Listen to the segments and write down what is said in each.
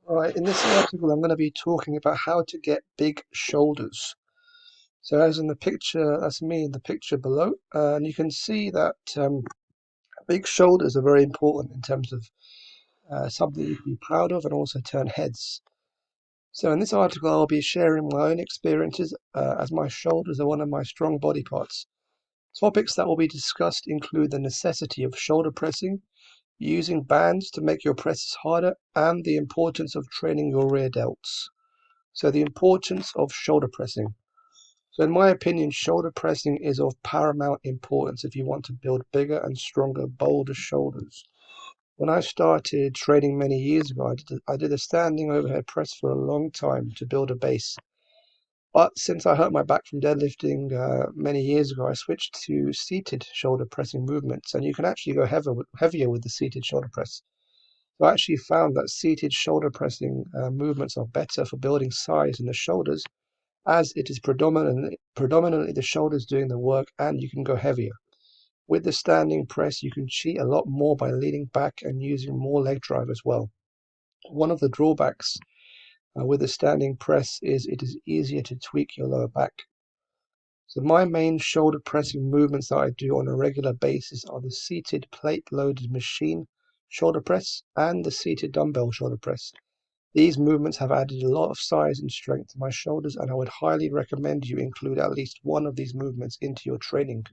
Right, in this article, I'm going to be talking about how to get big shoulders. So, as in the picture, that's me in the picture below, and you can see that big shoulders are very important in terms of something you can be proud of and also turn heads. So, in this article, I'll be sharing my own experiences as my shoulders are one of my strong body parts. Topics that will be discussed include the necessity of shoulder pressing, using bands to make your presses harder, and the importance of training your rear delts. So the importance of shoulder pressing. So in my opinion, shoulder pressing is of paramount importance if you want to build bigger and stronger, bolder shoulders. When I started training many years ago, I did a standing overhead press for a long time to build a base. But since I hurt my back from deadlifting many years ago, I switched to seated shoulder pressing movements, and you can actually go heavier with the seated shoulder press. So I actually found that seated shoulder pressing movements are better for building size in the shoulders, as it is predominantly the shoulders doing the work, and you can go heavier. With the standing press, you can cheat a lot more by leaning back and using more leg drive as well. One of the drawbacks with the standing press is it is easier to tweak your lower back. So my main shoulder pressing movements that I do on a regular basis are the seated plate loaded machine shoulder press and the seated dumbbell shoulder press. These movements have added a lot of size and strength to my shoulders, and I would highly recommend you include at least one of these movements into your training.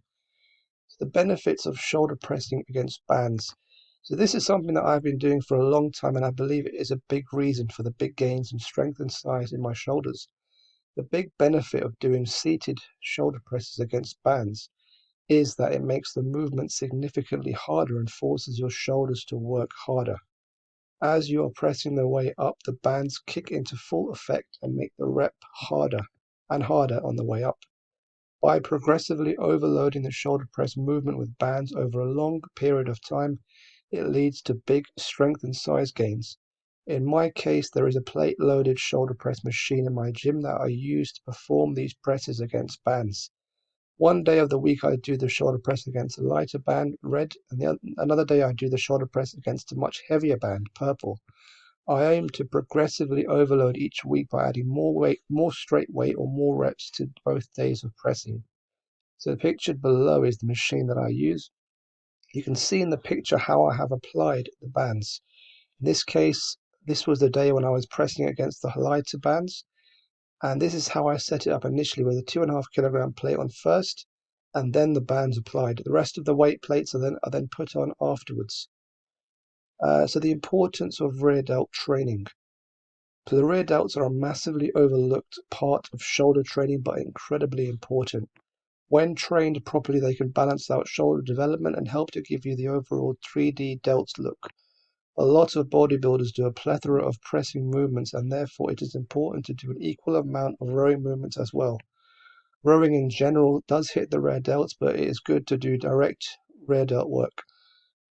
So the benefits of shoulder pressing against bands. So this is something that I've been doing for a long time, and I believe it is a big reason for the big gains in strength and size in my shoulders. The big benefit of doing seated shoulder presses against bands is that it makes the movement significantly harder and forces your shoulders to work harder. As you are pressing the way up, the bands kick into full effect and make the rep harder and harder on the way up. By progressively overloading the shoulder press movement with bands over a long period of time, it leads to big strength and size gains. In my case, there is a plate-loaded shoulder press machine in my gym that I use to perform these presses against bands. One day of the week I do the shoulder press against a lighter band, red, and another day I do the shoulder press against a much heavier band, purple. I aim to progressively overload each week by adding more weight, more straight weight, or more reps to both days of pressing. So pictured below is the machine that I use. You can see in the picture how I have applied the bands. In this case, this was the day when I was pressing against the lighter bands, and this is how I set it up initially, with a 2.5 kilogram plate on first, and then the bands applied. The rest of the weight plates are then put on afterwards. So the importance of rear delt training. So the rear delts are a massively overlooked part of shoulder training, but incredibly important. When trained properly, they can balance out shoulder development and help to give you the overall 3D delts look. A lot of bodybuilders do a plethora of pressing movements, and therefore it is important to do an equal amount of rowing movements as well. Rowing in general does hit the rear delts, but it is good to do direct rear delt work.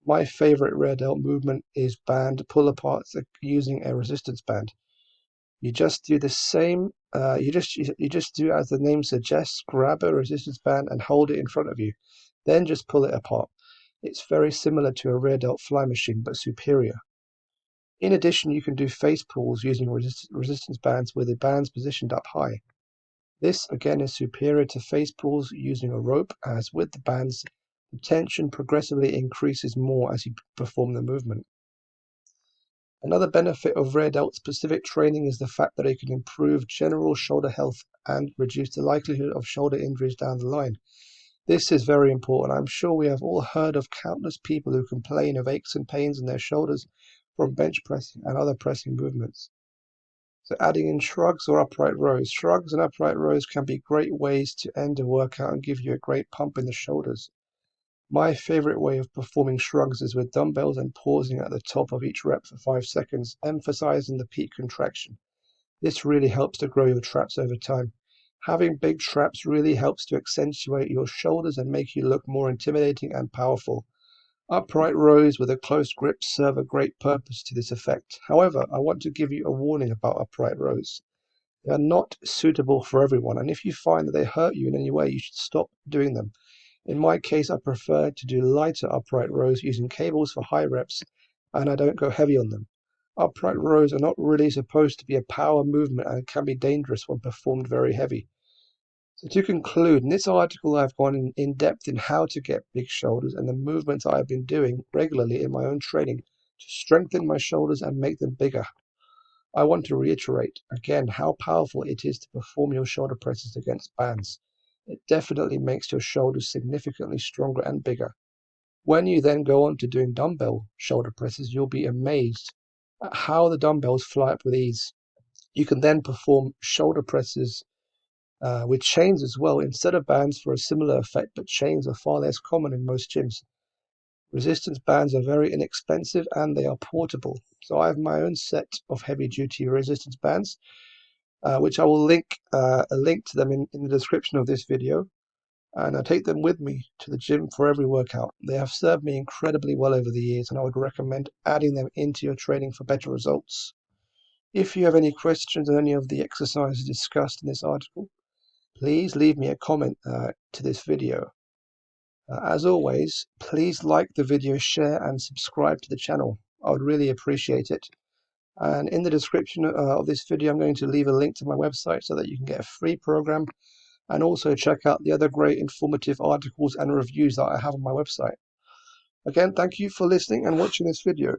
My favorite rear delt movement is band pull aparts using a resistance band. You just do the same. You just do as the name suggests. Grab a resistance band and hold it in front of you. Then just pull it apart. It's very similar to a rear delt fly machine, but superior. In addition, you can do face pulls using resistance bands with the bands positioned up high. This again is superior to face pulls using a rope, as with the bands, the tension progressively increases more as you perform the movement. Another benefit of rear delt specific training is the fact that it can improve general shoulder health and reduce the likelihood of shoulder injuries down the line. This is very important. I'm sure we have all heard of countless people who complain of aches and pains in their shoulders from bench pressing and other pressing movements. So adding in shrugs or upright rows. Shrugs and upright rows can be great ways to end a workout and give you a great pump in the shoulders. My favorite way of performing shrugs is with dumbbells and pausing at the top of each rep for 5 seconds, emphasizing the peak contraction. This really helps to grow your traps over time. Having big traps really helps to accentuate your shoulders and make you look more intimidating and powerful. Upright rows with a close grip serve a great purpose to this effect. However, I want to give you a warning about upright rows. They are not suitable for everyone, and if you find that they hurt you in any way, you should stop doing them. In my case, I prefer to do lighter upright rows using cables for high reps, and I don't go heavy on them. Upright rows are not really supposed to be a power movement and can be dangerous when performed very heavy. So to conclude, in this article I've gone in depth in how to get big shoulders and the movements I've been doing regularly in my own training to strengthen my shoulders and make them bigger. I want to reiterate again how powerful it is to perform your shoulder presses against bands. It definitely makes your shoulders significantly stronger and bigger. When you then go on to doing dumbbell shoulder presses, you'll be amazed at how the dumbbells fly up with ease. You can then perform shoulder presses with chains as well, instead of bands for a similar effect, but chains are far less common in most gyms. Resistance bands are very inexpensive and they are portable. So I have my own set of heavy duty resistance bands, which I will link a link to them in the description of this video. And I take them with me to the gym for every workout. They have served me incredibly well over the years, and I would recommend adding them into your training for better results. If you have any questions on any of the exercises discussed in this article, please leave me a comment to this video. As always, please like the video, share and subscribe to the channel. I would really appreciate it. And in the description of this video, I'm going to leave a link to my website so that you can get a free program and also check out the other great informative articles and reviews that I have on my website. Again, thank you for listening and watching this video.